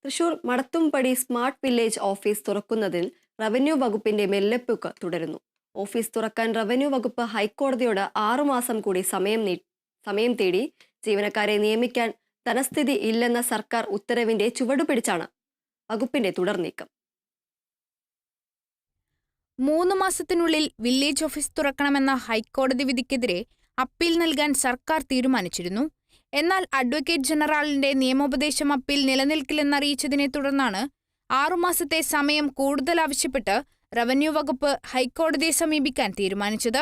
Thrissur Madathumpadi smart village office തുറക്കുന്നതിൽ revenue വകുപ്പിന്റെ മെല്ലെപ്പൊക്ക് തുടരുന്നു. ഓഫീസ് തുറക്കാൻ റവന്യൂ വകുപ്പ് ഹൈക്കോടതിയോട് 6 മാസം കൂടി സമയം തേടി. ജീവനക്കാരെ നിയമിക്കാൻ ധനസ്ഥിതി ഇല്ലെന്ന സർക്കാർ ഉത്തരവിന്റെ ചുവടുപിടിച്ചാണ് വകുപ്പിന്റെ തുടർ നീക്കം. 3 മാസത്തിനുള്ളിൽ വില്ലേജ് ഓഫീസ് തുറക്കണമെന്ന ഹൈക്കോടതി വിധിക്കെതിരെ അപ്പീൽ നൽകാൻ സർക്കാർ തീരുമാനിച്ചിരുന്നു. എന്നാൽ അഡ്വക്കേറ്റ് ജനറലിന്റെ നിയമോപദേശം അപ്പീൽ നിലനിൽക്കില്ലെന്നറിയിച്ചതിനെ തുടർന്നാണ് 6 മാസത്തെ സമയം കൂടുതൽ ആവശ്യപ്പെട്ട് റവന്യൂ വകുപ്പ് ഹൈക്കോടതിയെ സമീപിക്കാൻ തീരുമാനിച്ചത്.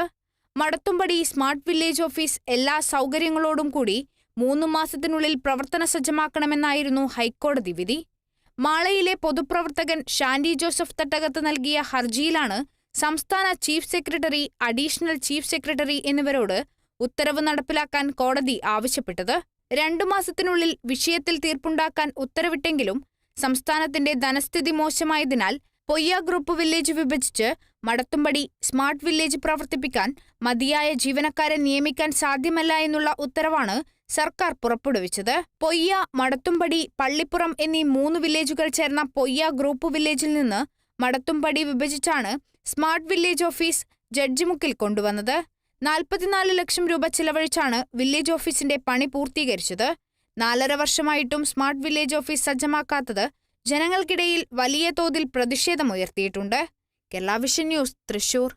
മടത്തുംപടി സ്മാർട്ട് വില്ലേജ് ഓഫീസ് എല്ലാ സൗകര്യങ്ങളോടും കൂടി 3 മാസത്തിനുള്ളിൽ പ്രവർത്തന സജ്ജമാക്കണമെന്നായിരുന്നു ഹൈക്കോടതി വിധി. മാളയിലെ പൊതുപ്രവർത്തകൻ ഷാൻഡി ജോസഫ് തട്ടകത്ത് നൽകിയ ഹർജിയിലാണ് സംസ്ഥാന chief secretary, additional chief secretary എന്നിവരോട് ഉത്തരവ് നടപ്പിലാക്കാൻ കോടതി ആവശ്യപ്പെട്ടത്. 2 മാസത്തിനുള്ളിൽ വിഷയത്തിൽ തീർപ്പുണ്ടാക്കാൻ ഉത്തരവിട്ടെങ്കിലും സംസ്ഥാനത്തിന്റെ ധനസ്ഥിതി മോശമായതിനാൽ പൊയ്യ ഗ്രൂപ്പ് വില്ലേജ് വിഭജിച്ച് മടത്തുംപടി സ്മാർട്ട് വില്ലേജ് പ്രവർത്തിപ്പിക്കാൻ മതിയായ ജീവനക്കാരെ നിയമിക്കാൻ സാധ്യമല്ല എന്നുള്ള ഉത്തരവാണ് സർക്കാർ പുറപ്പെടുവിച്ചത്. പൊയ്യ, മടത്തുംപടി, പള്ളിപ്പുറം എന്നീ 3 വില്ലേജുകൾ ചേർന്ന പൊയ്യ ഗ്രൂപ്പ് വില്ലേജിൽ നിന്ന് മടത്തുംപടി വിഭജിച്ചാണ് സ്മാർട്ട് വില്ലേജ് ഓഫീസ് ജഡ്ജിമുക്കിൽ കൊണ്ടുവന്നത്. 44 ലക്ഷം രൂപ ചിലവഴിച്ചാണ് വില്ലേജ് ഓഫീസിന്റെ പണി പൂർത്തീകരിച്ചത്. 4.5 വർഷമായിട്ടും സ്മാർട്ട് വില്ലേജ് ഓഫീസ് സജ്ജമാക്കാത്തത് ജനങ്ങൾക്കിടയിൽ വലിയ തോതിൽ പ്രതിഷേധമുയർത്തിയിട്ടുണ്ട്. Kerala vision news, Thrissur.